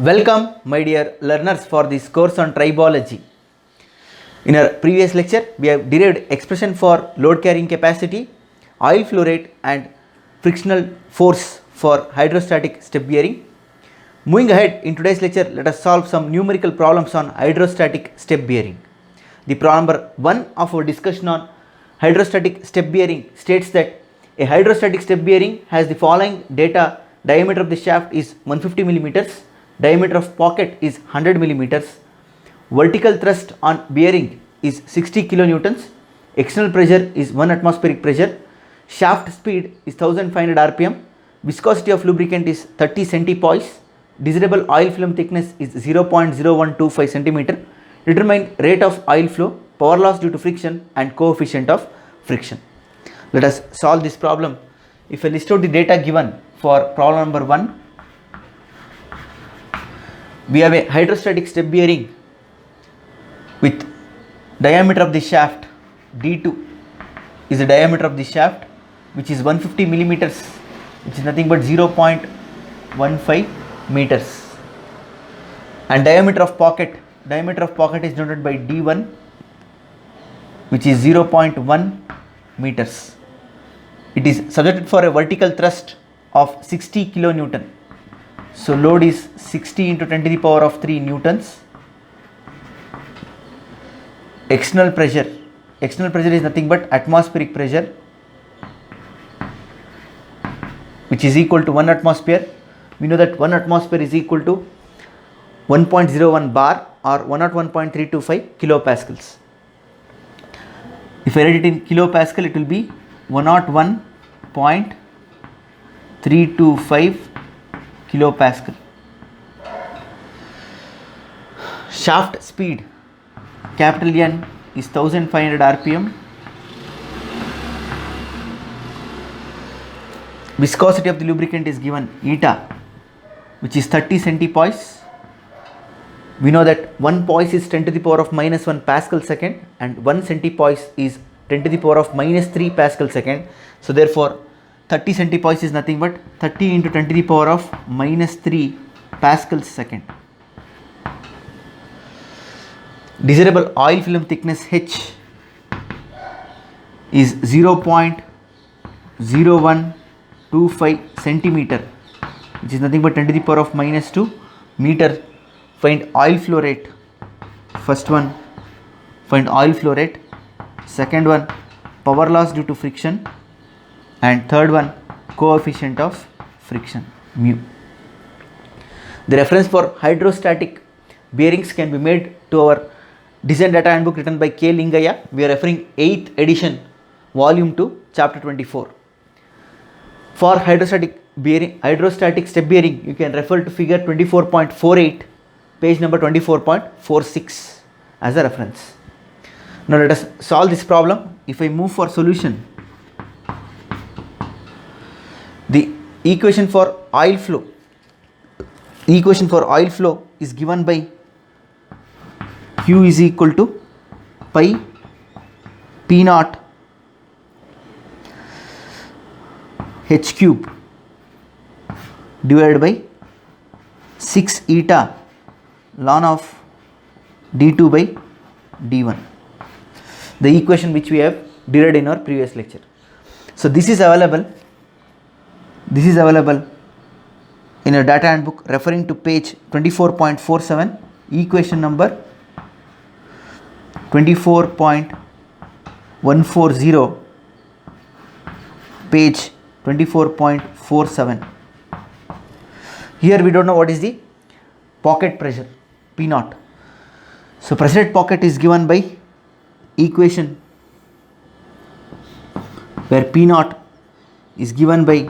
Welcome, my dear learners, for this course on tribology. In our previous lecture, we have derived expression for load carrying capacity, oil flow rate and frictional force for hydrostatic step bearing. Moving ahead, in today's lecture, let us solve some numerical problems on hydrostatic step bearing. The problem number 1 of our discussion on hydrostatic step bearing states that a hydrostatic step bearing has the following data: diameter of the shaft is 150 millimeters, diameter of pocket is 100 millimeters, vertical thrust on bearing is 60 kilonewtons, external pressure is 1 atmospheric pressure, shaft speed is 1500 rpm, viscosity of lubricant is 30 centipoise, desirable oil film thickness is 0.0125 centimeter. Determine rate of oil flow, power loss due to friction and coefficient of friction. Let us solve this problem. If I list out the data given for problem number 1, we have a hydrostatic step bearing with diameter of the shaft D2 is the diameter of the shaft, which is 150 millimeters, which is nothing but 0.15 meters, and diameter of pocket is denoted by D1, which is 0.1 meters. It is subjected for a vertical thrust of 60 kilonewton. So load is 60 into 10 to the power of 3 newtons. External pressure is nothing but atmospheric pressure, which is equal to 1 atmosphere. We know that 1 atmosphere is equal to 1.01 bar or 101.325 kilopascals. If I write it in kilopascal, it will be 101.325 kilopascal. Shaft speed capital N is 1500 rpm. Viscosity of the lubricant is given eta, which is 30 centipoise. We know that 1 poise is 10 to the power of minus 1 pascal second and 1 centipoise is 10 to the power of minus 3 pascal second. So therefore 30 centipoise is nothing but 30 into 10 to the power of minus 3 pascal second. Desirable oil film thickness H is 0.0125 centimeter, which is nothing but 10 to the power of minus 2 meter. Find oil flow rate. First one, find oil flow rate. Second one, power loss due to friction. And third one, coefficient of friction, mu. The reference for hydrostatic bearings can be made to our design data handbook written by K. Lingaya. We are referring 8th edition, volume 2, chapter 24. For hydrostatic step bearing, you can refer to figure 24.48, page number 24.46 as a reference. Now let us solve this problem. If I move for solution, the equation for oil flow is given by Q is equal to pi P naught H cube divided by 6 eta ln of d2 by d1, the equation which we have derived in our previous lecture. So this is available in your data handbook referring to page 24.47, equation number 24.140, page 24.47. Here we don't know what is the pocket pressure P naught. So pressure at pocket is given by equation where P naught is given by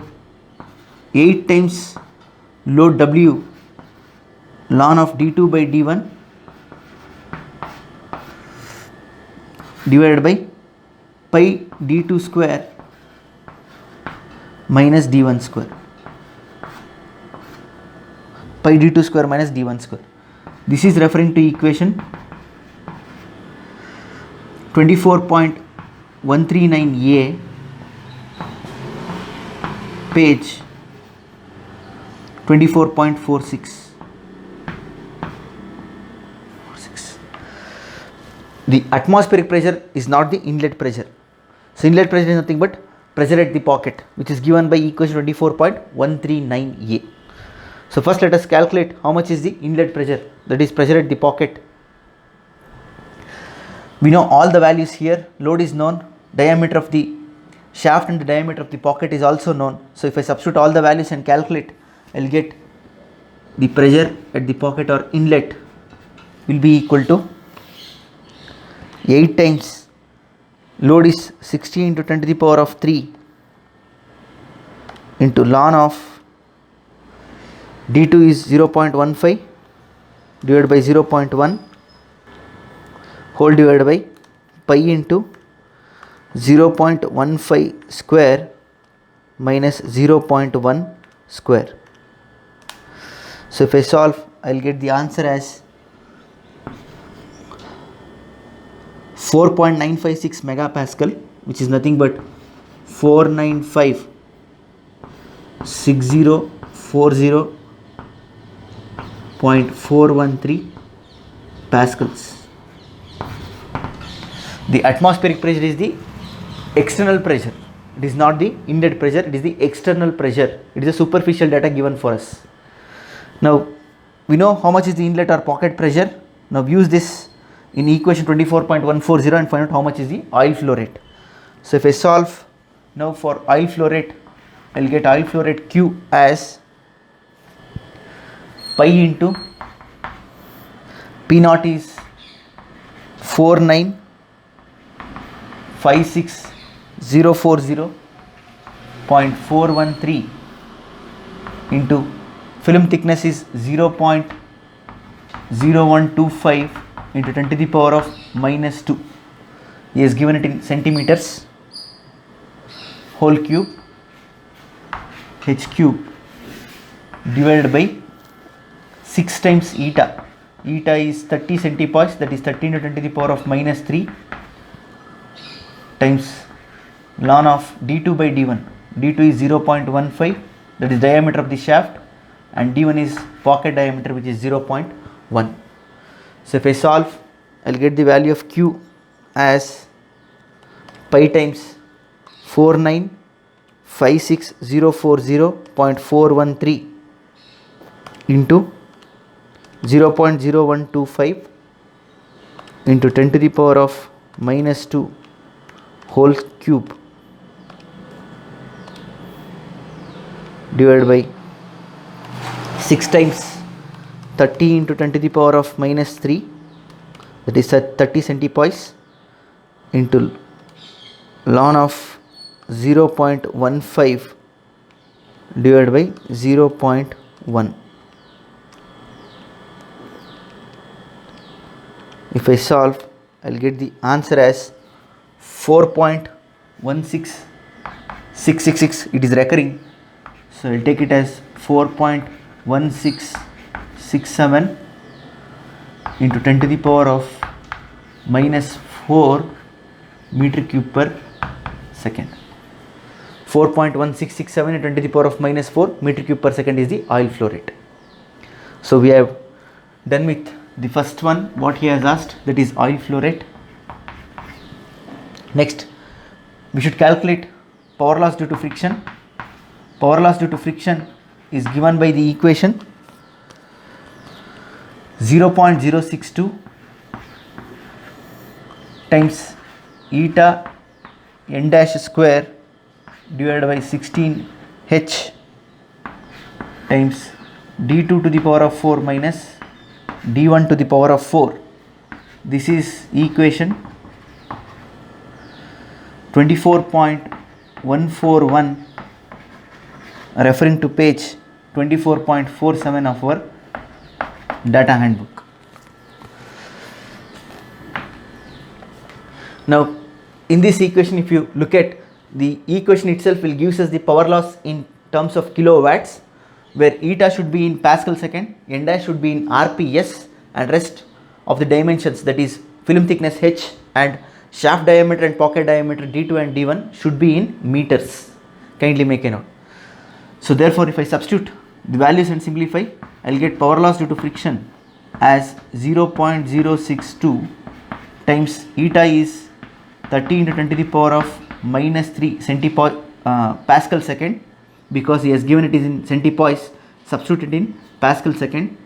8 times load W ln of d2 by d1 divided by pi d2 square minus d1 square. Pi d2 square minus d1 square. This is referring to equation 24.139a, page 24.46. The atmospheric pressure is not the inlet pressure. So inlet pressure is nothing but pressure at the pocket, which is given by equation 24.139a. So first let us calculate how much is the inlet pressure, that is pressure at the pocket. We know all the values here. Load is known, diameter of the shaft and the diameter of the pocket is also known. So if I substitute all the values and calculate, I will get the pressure at the pocket or inlet will be equal to 8 times load is 60 into 10 to the power of 3 into ln of d2 is 0.15 divided by 0.1 whole divided by pi into 0.15 square minus 0.1 square. So if I solve, I will get the answer as 4.956 megapascal, which is nothing but 4956040.413 pascals. The atmospheric pressure is the external pressure. It is not the inlet pressure, it is the external pressure. It is a superficial data given for us. Now we know how much is the inlet or pocket pressure. Now use this in equation 24.140 and find out how much is the oil flow rate. So if I solve now for oil flow rate, I will get oil flow rate Q as pi into P naught is 4956040.413 into film thickness is 0.0125 into 10 to the power of minus 2. He has given it in centimeters whole cube h cube divided by 6 times eta. Eta is 30 centipoise, that is 13 to 10 to the power of minus 3 times ln of d2 by d1. d2 is 0.15, that is diameter of the shaft, and d1 is pocket diameter, which is 0.1. So if I solve, I will get the value of Q as pi times 4956040.413 into 0.0125 into 10 to the power of minus 2 whole cube divided by 6 times 30 into 10 to the power of minus 3, that is 30 centipoise, into ln of 0.15 divided by 0.1. If I solve, I will get the answer as 4.16666. It is recurring, so I will take it as 4.1667 into 10 to the power of minus 4 meter cube per second. 4.1667 into 10 to the power of minus 4 meter cube per second is the oil flow rate. So we have done with the first one, what he has asked, that is oil flow rate. Next, we should calculate power loss due to friction. Power loss due to friction is given by the equation 0.062 times eta n dash square divided by 16h times d2 to the power of 4 minus d1 to the power of 4. This is equation 24.141 referring to page 24.47 of our data handbook. Now in this equation, if you look at the equation itself, will gives us the power loss in terms of kilowatts, where eta should be in pascal second, n dash should be in rps, and rest of the dimensions, that is film thickness h and shaft diameter and pocket diameter d2 and d1 should be in meters. Kindly make a note. So therefore if I substitute the values and simplify, I will get power loss due to friction as 0.062 times eta is 30 into 10 to the power of minus 3 Pascal second, because he has given it is in centipoise, substitute it in Pascal second,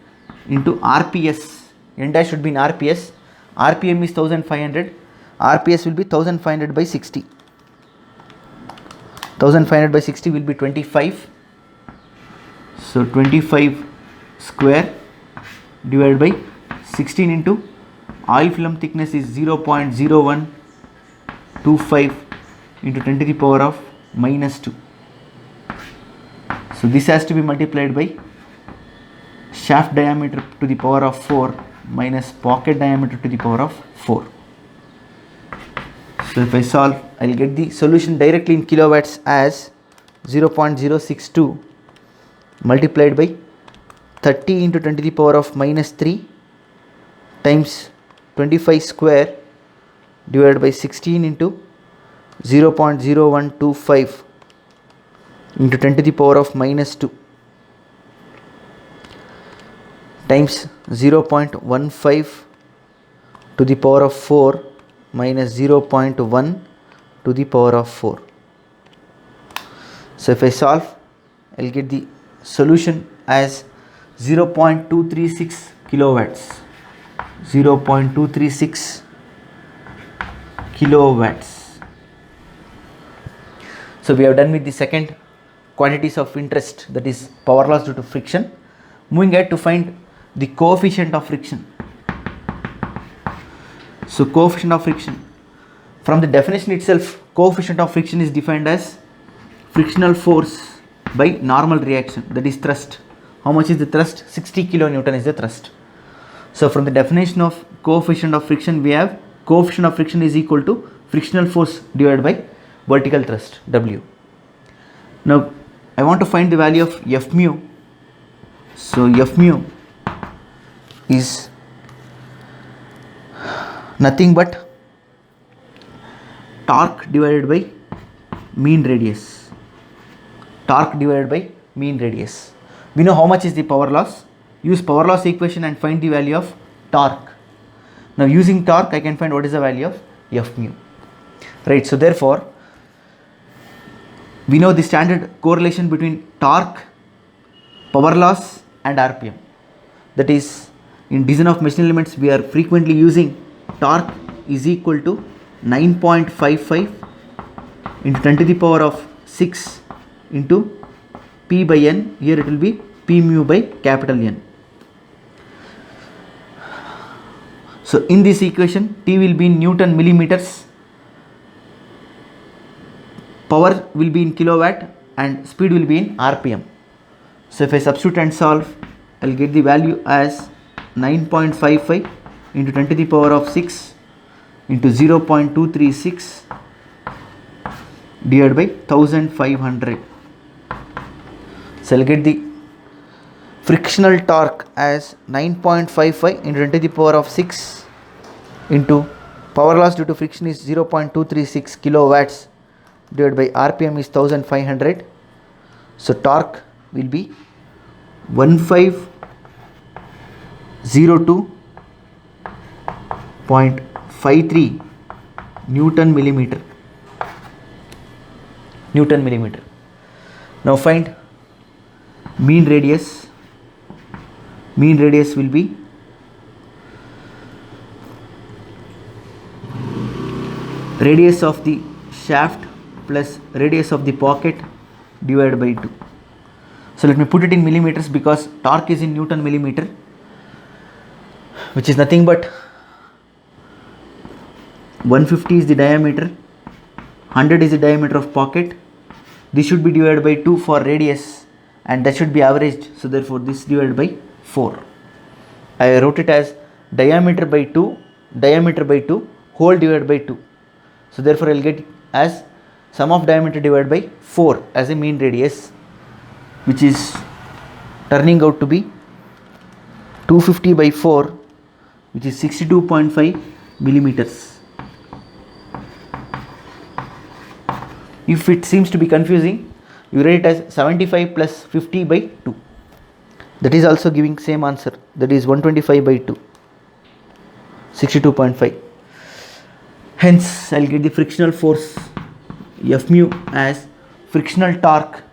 into RPS. N dash should be in RPS. RPM is 1500. RPS will be 1500 by 60. 1500 by 60 will be 25. So 25 square divided by 16 into oil film thickness is 0.0125 into 10 to the power of minus 2. So this has to be multiplied by shaft diameter to the power of 4 minus pocket diameter to the power of 4. So if I solve, I will get the solution directly in kilowatts as 0.062 multiplied by 30 into 10 to the power of minus 3 times 25 square divided by 16 into 0.0125 into 10 to the power of minus 2 times 0.15 to the power of 4 minus 0.1 to the power of 4. So if I solve, I will get the solution as 0.236 kilowatts. 0.236 kilowatts. So we have done with the second quantities of interest, that is power loss due to friction. Moving ahead to find the coefficient of friction. So coefficient of friction, from the definition itself, coefficient of friction is defined as frictional force by normal reaction, that is thrust. How much is the thrust? 60 kilonewton is the thrust. So from the definition of coefficient of friction, we have coefficient of friction is equal to frictional force divided by vertical thrust, W. Now I want to find the value of F mu. So F mu is nothing but torque divided by mean radius. Torque divided by mean radius. We know how much is the power loss. Use power loss equation and find the value of torque. Now using torque, I can find what is the value of F mu. Right. So therefore, we know the standard correlation between torque, power loss and RPM. That is, in design of machine elements, we are frequently using torque is equal to 9.55 into 10 to the power of 6 into P by N. Here it will be P mu by capital N. So in this equation, T will be in Newton millimeters, power will be in kilowatt, and speed will be in RPM. So if I substitute and solve, I will get the value as 9.55 into 10 to the power of 6 into 0.236 divided by 1500. So I will get the frictional torque as 9.55 into 10 to the power of 6 into power loss due to friction is 0.236 kilowatts divided by RPM is 1500. So torque will be 1502.53 Newton millimeter. Now find mean radius. Mean radius will be radius of the shaft plus radius of the pocket divided by 2. So let me put it in millimeters because torque is in Newton millimeter, which is nothing but 150 is the diameter, 100 is the diameter of pocket. This should be divided by 2 for radius, and that should be averaged. So therefore this divided by 4. I wrote it as diameter by 2, whole divided by 2. So therefore I will get as sum of diameter divided by 4 as a mean radius, which is turning out to be 250 by 4, which is 62.5 millimeters. If it seems to be confusing, you write it as 75 plus 50 by 2. That is also giving same answer, that is 125 by 2, 62.5. Hence I'll get the frictional force F mu as frictional torque.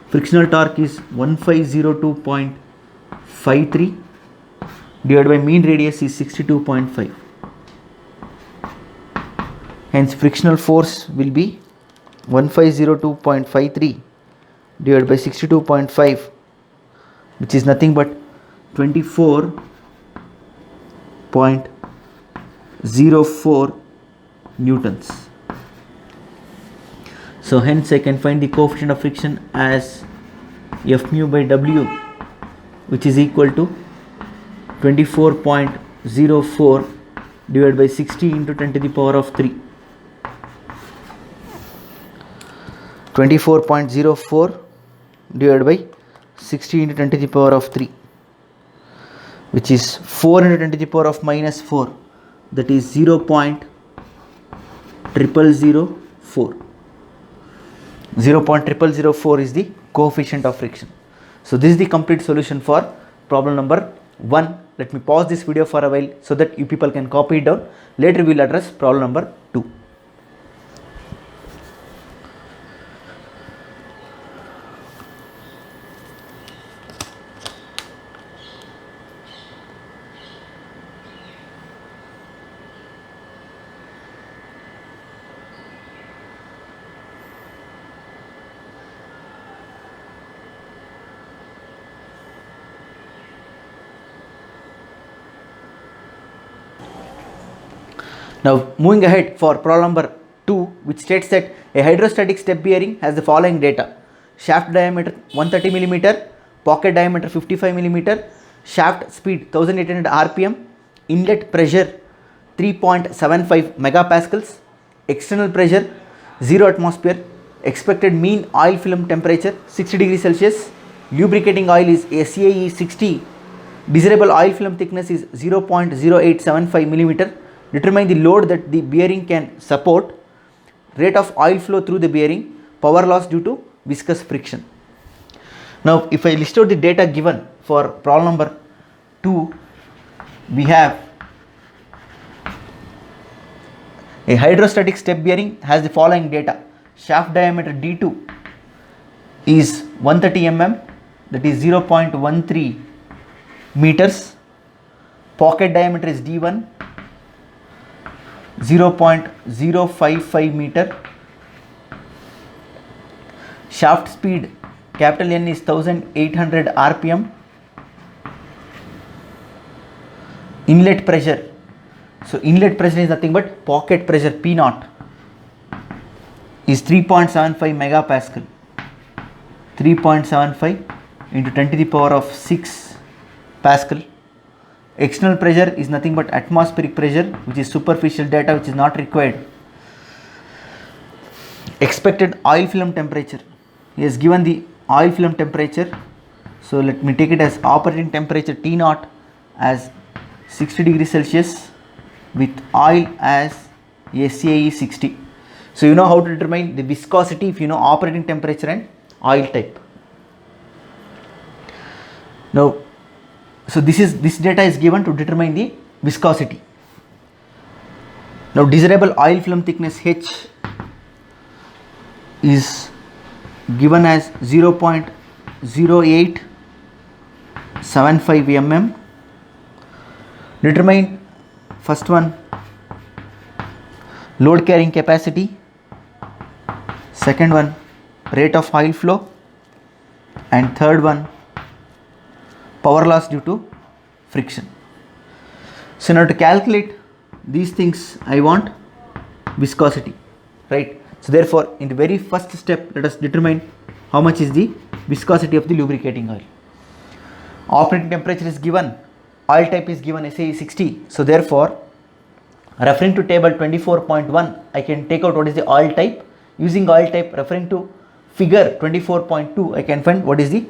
Frictional torque is 1502.53 divided by mean radius is 62.5. Hence frictional force will be 1502.53 divided by 62.5, which is nothing but 24.04 newtons. So hence I can find the coefficient of friction as F mu by W, which is equal to 24.04 divided by 60 into 10 to the power of 3. 24.04 divided by 60 into 10 to the power of 3, which is 4 into 10 to the power of minus 4, that is 0.0004. 0.0004 is the coefficient of friction. So this is the complete solution for problem number 1. Let me pause this video for a while so that you people can copy it down. Later we will address problem number 2. Now moving ahead for problem number 2, which states that a hydrostatic step bearing has the following data: shaft diameter 130 mm, pocket diameter 55 mm, shaft speed 1800 rpm, inlet pressure 3.75 megapascals, external pressure 0 atmosphere, expected mean oil film temperature 60 degrees Celsius, lubricating oil is SAE 60, desirable oil film thickness is 0.0875 mm. Determine the load that the bearing can support, rate of oil flow through the bearing, power loss due to viscous friction. Now if I list out the data given for problem number 2, we have a hydrostatic step bearing has the following data: shaft diameter D2 is 130 mm, that is 0.13 meters, pocket diameter is D1 0.055 meter, shaft speed capital N is 1800 rpm, inlet pressure, so inlet pressure is nothing but pocket pressure P0 is 3.75 megapascal, 3.75 into 10 to the power of 6 Pascal. External pressure is nothing but atmospheric pressure, which is superficial data which is not required. Expected oil film temperature, he has given the oil film temperature, so let me take it as operating temperature T0 as 60 degrees Celsius with oil as SAE 60. So you know how to determine the viscosity if you know operating temperature and oil type. Now so this data is given to determine the viscosity. Now desirable oil film thickness H is given as 0.0875 mm. Determine first one load carrying capacity, second one rate of oil flow, and third one power loss due to friction. So now to calculate these things I want viscosity, right? So therefore in the very first step let us determine how much is the viscosity of the lubricating oil. Operating temperature is given, oil type is given SAE 60. So therefore referring to table 24.1 I can take out what is the oil type. Using oil type, referring to figure 24.2 I can find what is the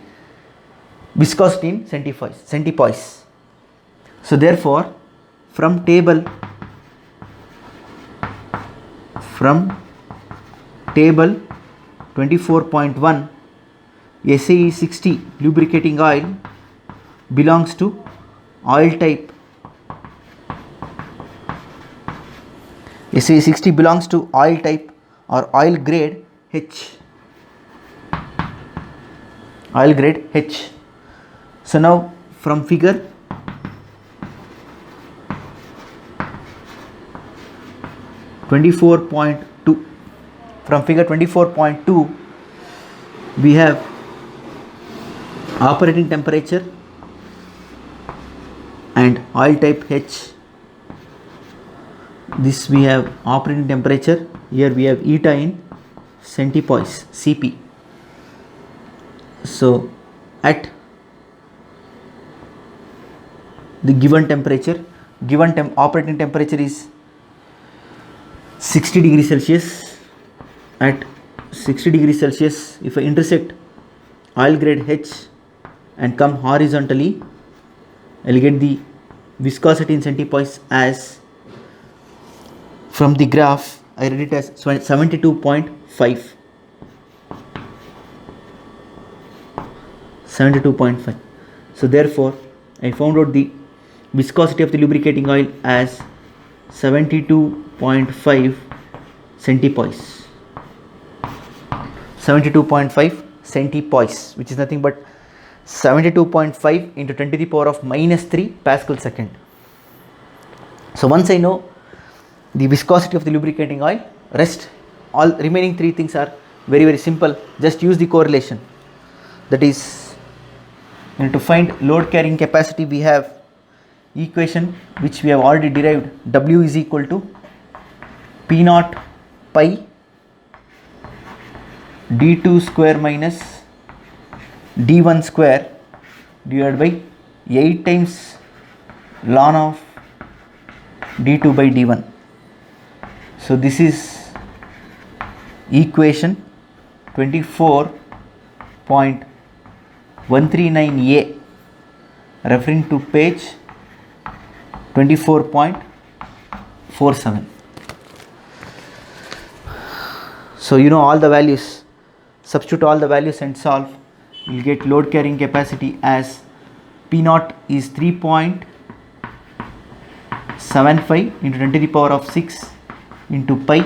viscosity in centipoise. So therefore from table 24.1 SAE 60 lubricating oil belongs to oil type SE60 belongs to oil type or oil grade H. Oil grade H. So now from figure 24.2, from figure 24.2 we have operating temperature and oil type H. This we have operating temperature, here we have eta in centipoise Cp. So at the given temperature, operating temperature is 60 degrees Celsius. At 60 degrees Celsius, if I intersect oil grade H and come horizontally, I will get the viscosity in centipoise as, from the graph I read it as 72.5. 72.5. So therefore I found out the viscosity of the lubricating oil as 72.5 centipoise. 72.5 centipoise, which is nothing but 72.5 into 10 to the power of minus 3 Pascal second. So once I know the viscosity of the lubricating oil, rest all remaining three things are very simple. Just use the correlation. That is, to find load carrying capacity, we have equation which we have already derived. W is equal to P naught pi d2 square minus d1 square divided by 8 times ln of d2 by d1. So this is equation 24.139a, referring to page 24.47. So you know all the values, substitute all the values and solve. You will get load carrying capacity as P naught is 3.75 into 10 to the power of 6 into pi,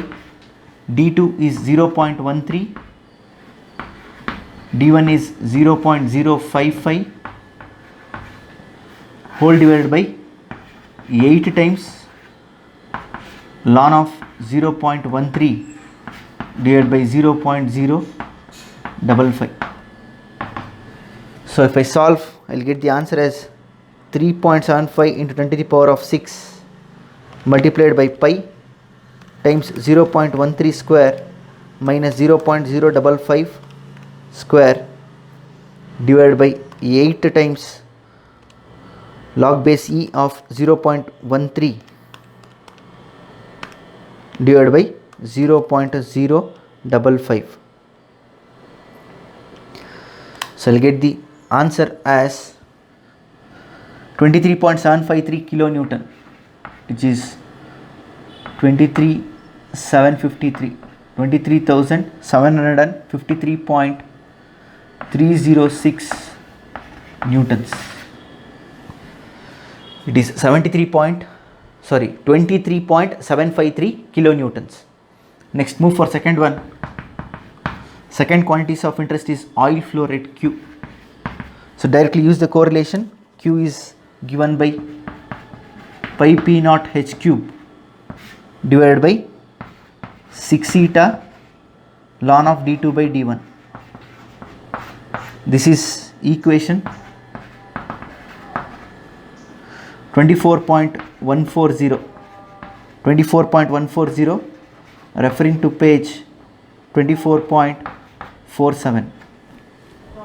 d2 is 0.13, d1 is 0.055 whole divided by 8 times ln of 0.13 divided by 0.055. So if I solve, I will get the answer as 3.75 into 10 to the power of 6 multiplied by pi times 0.13 square minus 0.055 square divided by 8 times log base e of 0.13 divided by 0.055. So I'll get the answer as 23.753 kilonewton, which is 23,753.306 newtons. It is 23.753 kilonewtons. Next, move for second one. Second quantities of interest is oil flow rate Q. So directly use the correlation. Q is given by pi P naught H cube divided by 6 eta ln of d2 by d1. This is equation 24.140, referring to page 24.47.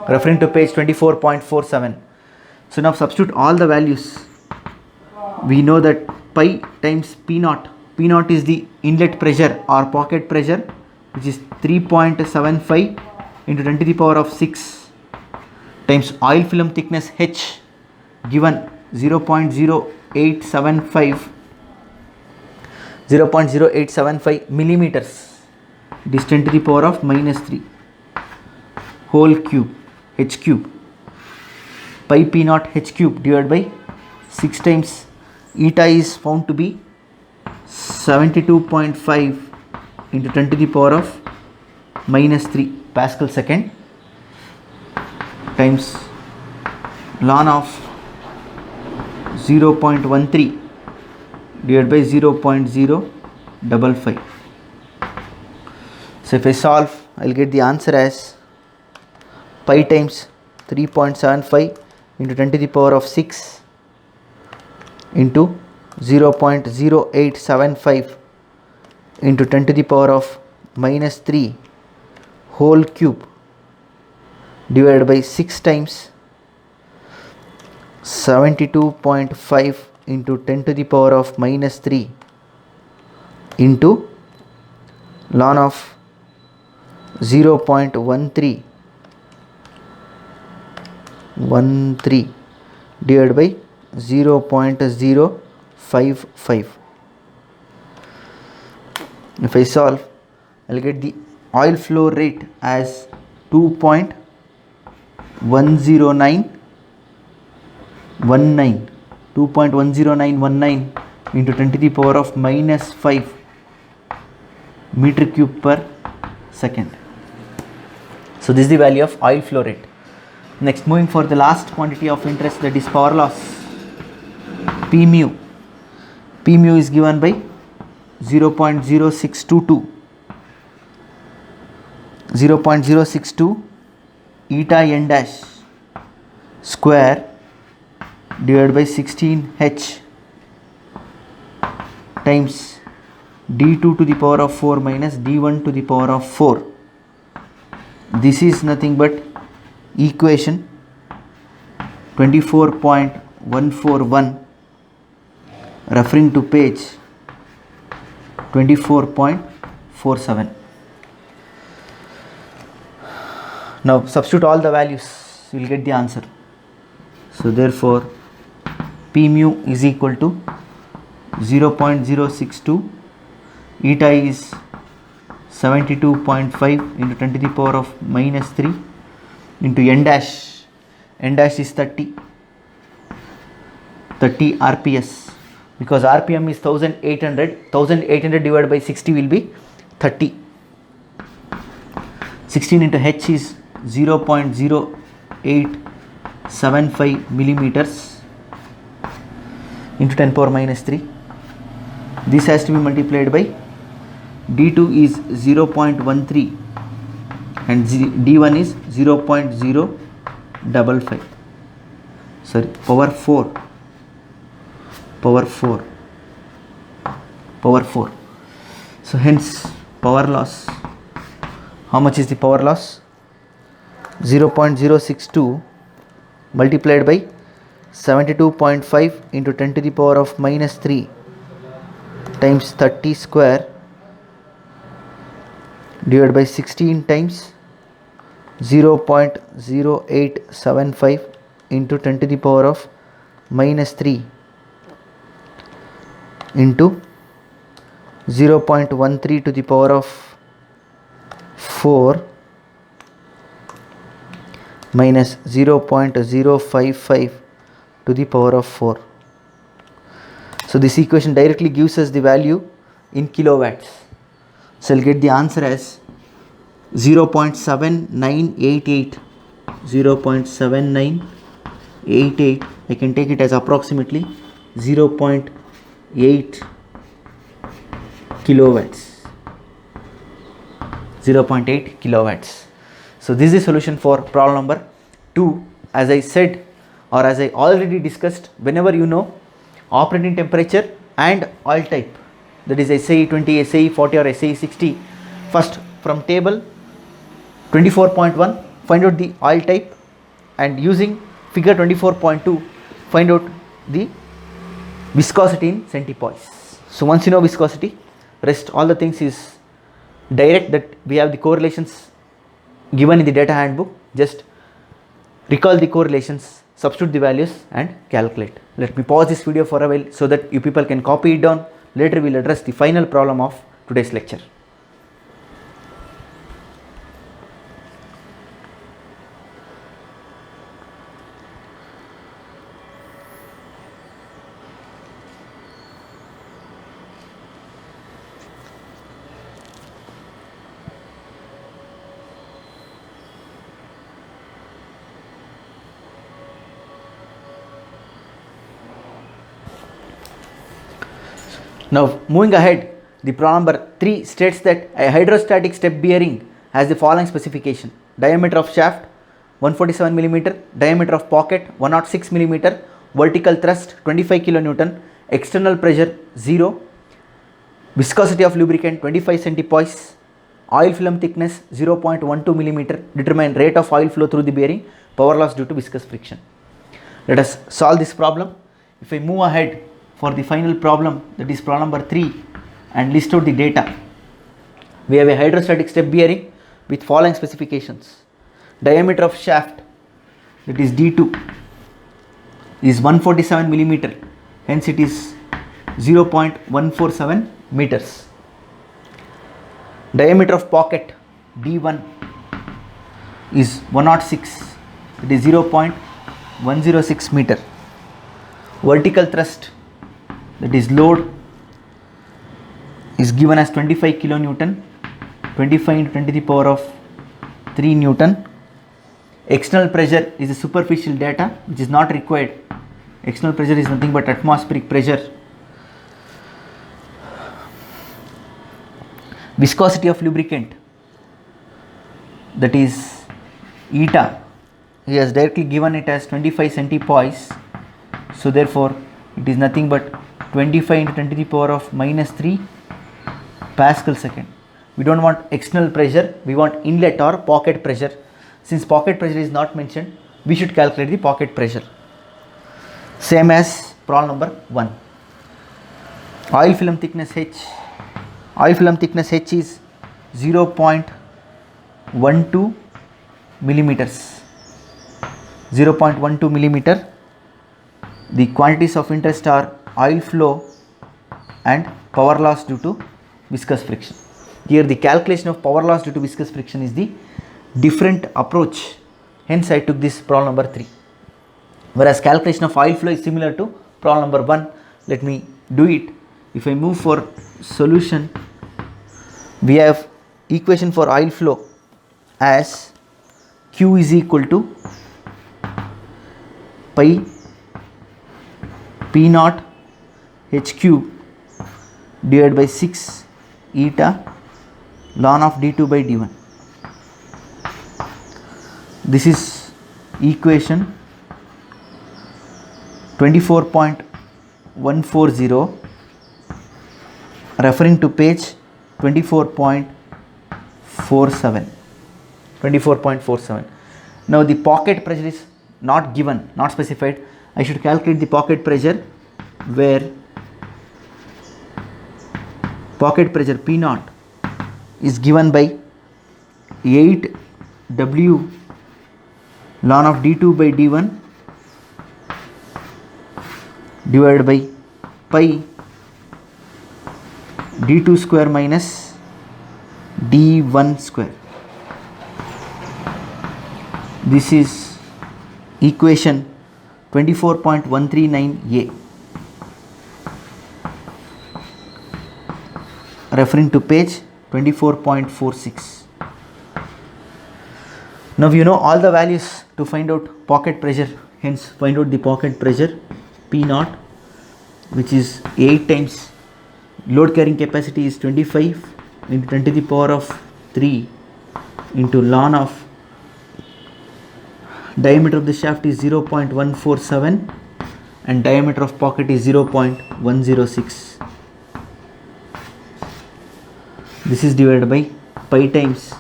Referring to page 24.47. So now substitute all the values. We know that pi times P naught. P naught is the inlet pressure or pocket pressure, which is 3.75 into 10 to the power of 6 times oil film thickness H given 0.0875 millimeters, it is 10 to the power of minus 3 whole cube H cube, pi P naught H cube divided by 6 times eta is found to be 72.5 into 10 to the power of minus 3 Pascal second times ln of 0.13 divided by 0.055. So if I solve, I will get the answer as pi times 3.75 into 10 to the power of 6 into 0.0875 into 10 to the power of minus 3 whole cube divided by 6 times 72.5 into 10 to the power of minus 3 into ln of 0.13 divided by 0.055. If I solve, I will get the oil flow rate as 2.10919 into 10 to the power of minus 5 meter cube per second. So this is the value of oil flow rate. Next, moving for the last quantity of interest, that is power loss, P mu. P mu is given by 0.0622 eta n dash square divided by 16h times d2 to the power of 4 minus d1 to the power of 4. This is nothing but equation 24.141 referring to page 24.47. Now substitute all the values, you will get the answer. So therefore P mu is equal to 0.062, eta is 72.5 into 10 to the power of minus 3 into n dash is 30 rps, because rpm is 1800 divided by 60 will be 30. 16 into h is 0.0875 millimeters into 10 power minus 3. This has to be multiplied by d2 is 0.13 and d1 is 0.055, sorry, power 4. So hence power loss, how much is the power loss? 0.062 multiplied by 72.5 into 10 to the power of minus 3 times 30 square divided by 16 times 0.0875 into 10 to the power of minus 3 into 0.13 to the power of 4 minus 0.055 to the power of 4. So this equation directly gives us the value in kilowatts. So I'll get the answer as 0.7988. I can take it as approximately 0.8 kilowatts. 0.8 kilowatts. So this is the solution for problem number 2. As I said, or as I already discussed, whenever you know operating temperature and oil type, that is SAE 20, SAE 40 or SAE 60, first from table 24.1 find out the oil type, and using figure 24.2 find out the viscosity in centipoise. So once you know viscosity, rest all the things is direct, that we have the correlations given in the data handbook. Just recall the correlations, substitute the values and calculate. Let me pause this video for a while so that you people can copy it down. Later we will address the final problem of today's lecture. Now moving ahead, the problem number 3 states that a hydrostatic step bearing has the following specification: diameter of shaft 147 mm, diameter of pocket 106 mm, vertical thrust 25 kN, external pressure 0, viscosity of lubricant 25 centipoise, oil film thickness 0.12 mm, determine rate of oil flow through the bearing, power loss due to viscous friction. Let us solve this problem. If I move ahead for the final problem, that is problem number 3, and list out the data, we have a hydrostatic step bearing with following specifications: diameter of shaft, that is D2, is 147 mm, hence it is 0.147 meters. Diameter of pocket D1 is 106, it is 0.106 meter. Vertical thrust, that is load, is given as 25 kilonewton, 25 into 10 to the power of 3 Newton. External pressure is the superficial data which is not required. External pressure is nothing but atmospheric pressure. Viscosity of lubricant, that is eta, he has directly given it as 25 centipoise, so therefore it is nothing but 25 into 10 to the power of minus 3 Pascal second. We don't want external pressure, we want inlet or pocket pressure. Since pocket pressure is not mentioned, we should calculate the pocket pressure. Same as problem number 1. Oil film thickness H. Oil film thickness H is 0.12 millimeters. 0.12 millimeter. The quantities of interest are oil flow and power loss due to viscous friction. Here the calculation of power loss due to viscous friction is the different approach, hence I took this problem number 3. Whereas calculation of oil flow is similar to problem number 1. Let me do it. If I move for solution, we have equation for oil flow as Q is equal to pi P naught HQ divided by 6 eta ln of d2 by d1. This is equation 24.140 referring to page 24.47. Now the pocket pressure is not given, not specified. I should calculate the pocket pressure, where pocket pressure P naught is given by 8 W ln of d2 by d1 divided by pi d2 square minus d1 square. This is equation 24.139a referring to page 24.46. Now you know all the values to find out pocket pressure, hence find out the pocket pressure P naught, which is 8 times load carrying capacity is 25 into 10 to the power of 3 into ln of diameter of the shaft is 0.147 and diameter of pocket is 0.106. This is divided by pi times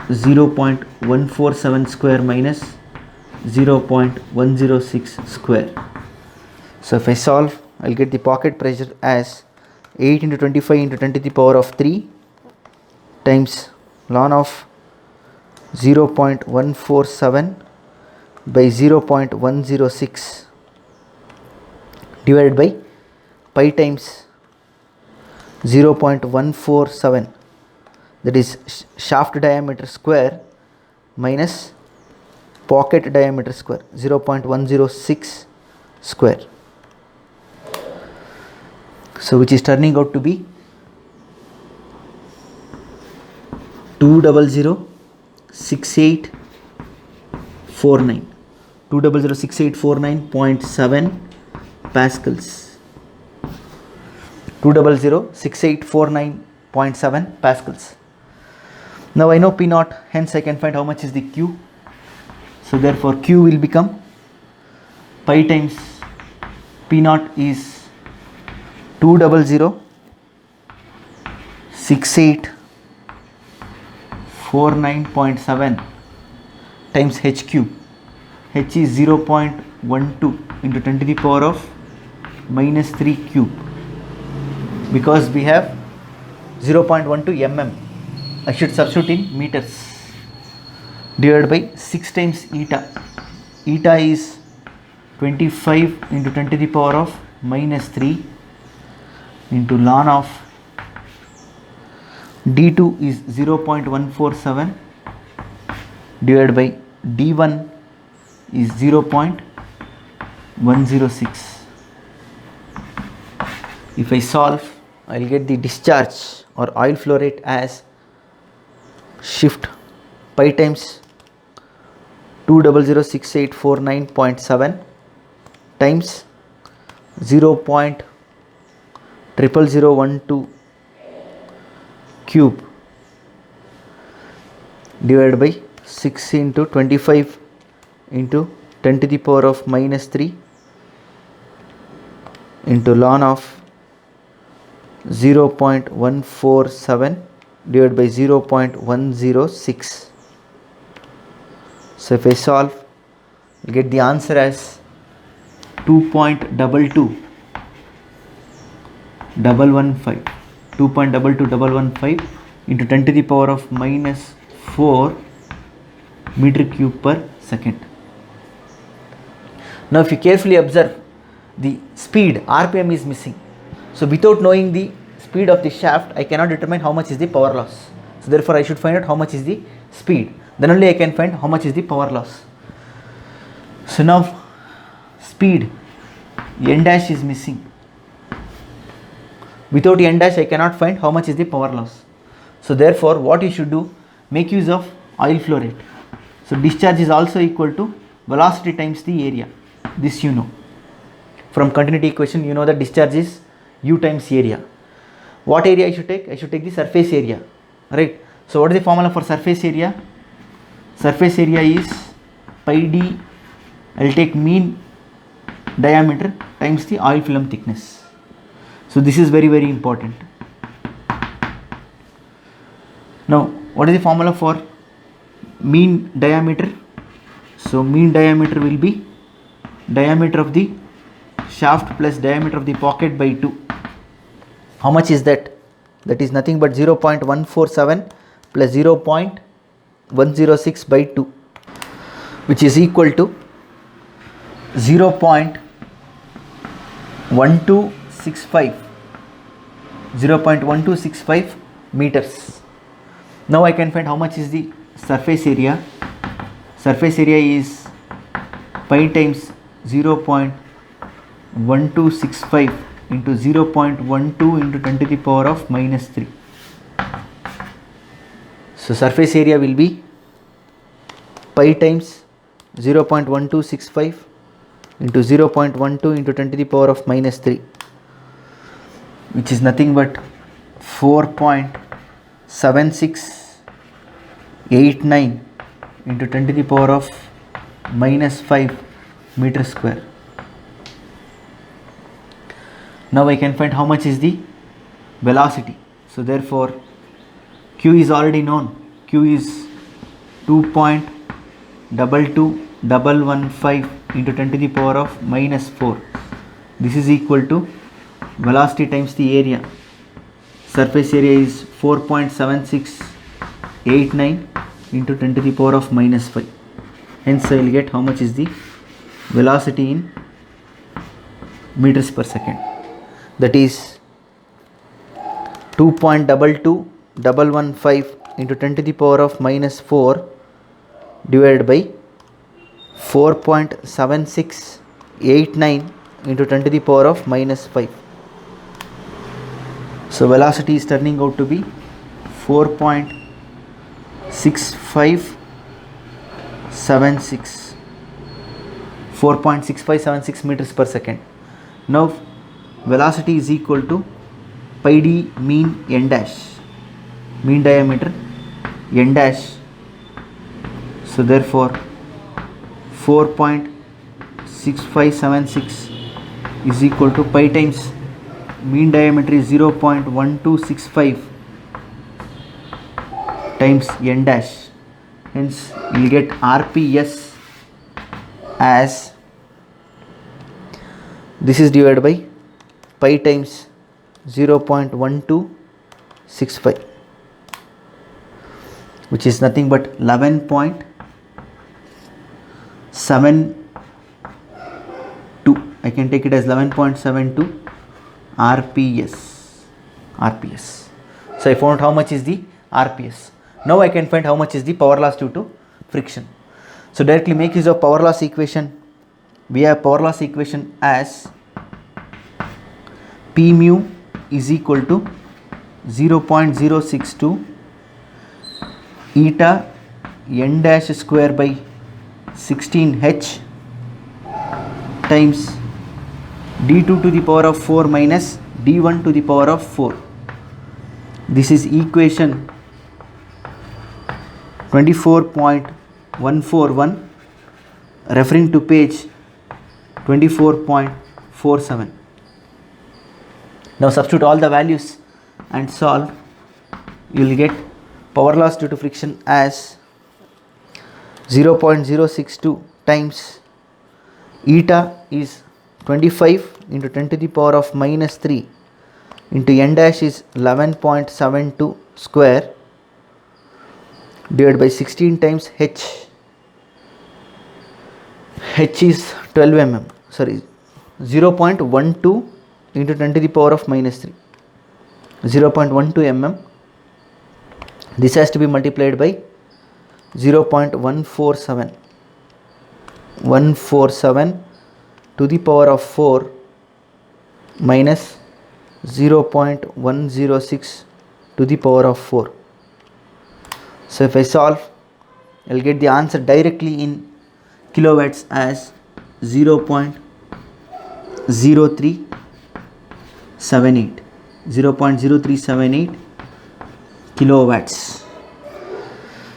0.147 square minus 0.106 square. So if I solve, I will get the pocket pressure as 8 into 25 into 10 to the power of 3 times ln of 0.147 by 0.106 divided by pi times 0.147, that is shaft diameter square minus pocket diameter square 0.106 square. So which is turning out to be 2006849 2006849.7 pascals. 200,6849.7 pascals. Now I know P naught, hence I can find how much is the Q. So therefore Q will become pi times P naught is 200,6849.7 times H cube. H is 0.12 into 10 to the power of minus 3 cube, because we have 0.12 mm. I should substitute in meters, divided by 6 times eta. Eta is 25 into 10 to the power of minus 3 into ln of d2 is 0.147 divided by d1 is 0.106. If I solve, I will get the discharge or oil flow rate as shift pi times 200,6849.7 times 0.00012 cube divided by 6 into 25 into 10 to the power of minus 3 into ln of 0.147 divided by 0.106. So if I solve, I will get the answer as 2.22115 into 10 to the power of minus 4 meter cube per second. Now if you carefully observe, the speed RPM is missing. So without knowing the speed of the shaft, I cannot determine how much is the power loss. So therefore I should find out how much is the speed. Then only I can find how much is the power loss. So now speed n dash is missing. Without n dash I cannot find how much is the power loss. So therefore what you should do, make use of oil flow rate. So discharge is also equal to velocity times the area. This you know. From continuity equation you know that discharge is U times area. What area I should take? I should take the surface area, right? So what is the formula for surface area? Surface area is pi d, I will take mean diameter times the oil film thickness. So this is very important. Now what is the formula for mean diameter? So mean diameter will be diameter of the shaft plus diameter of the pocket by 2. How much is that? That is nothing but 0.147 plus 0.106 by 2, which is equal to 0.1265 meters. Now I can find how much is the surface area. Surface area is pi times 0.1265 into 0.12 into 10 to the power of minus 3. So surface area will be pi times 0.1265 into 0.12 into 10 to the power of minus 3, which is nothing but 4.7689 into 10 to the power of minus 5 meter square. Now I can find how much is the velocity. So therefore Q is already known. Q is 2.22115 into 10 to the power of minus 4. This is equal to velocity times the area. Surface area is 4.7689 into 10 to the power of minus 5. Hence I will get how much is the velocity in meters per second. That is 2.22115 into 10 to the power of minus 4 divided by 4.7689 into 10 to the power of minus 5. So velocity is turning out to be 4.6576 meters per second. Now velocity is equal to pi d mean n dash, mean diameter n dash. So therefore 4.6576 is equal to pi times mean diameter is 0.1265 times n dash. Hence you will get RPS as this is divided by pi times 0.1265, which is nothing but 11.72. I can take it as 11.72 RPS. So I found how much is the RPS. Now I can find how much is the power loss due to friction. So directly make use of power loss equation. We have power loss equation as P mu is equal to 0.062 eta n dash square by 16h times d2 to the power of 4 minus d1 to the power of 4. This is equation 24.141 referring to page 24.47. Now substitute all the values and solve. You will get power loss due to friction as 0.062 times eta is 25 into 10 to the power of minus 3 into n dash is 11.72 square divided by 16 times h. H is 12 mm, sorry, 0.12 into 10 to the power of minus 3, 0.12 mm. This has to be multiplied by 0.147 to the power of 4 minus 0.106 to the power of 4. So if I solve, I will get the answer directly in kilowatts as 0.0378 kilowatts.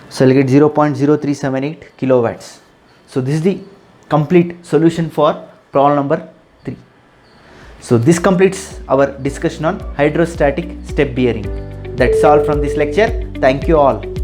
So I will get 0.0378 kilowatts. So this is the complete solution for problem number 3. So this completes our discussion on hydrostatic step bearing. That's all from this lecture. Thank you all.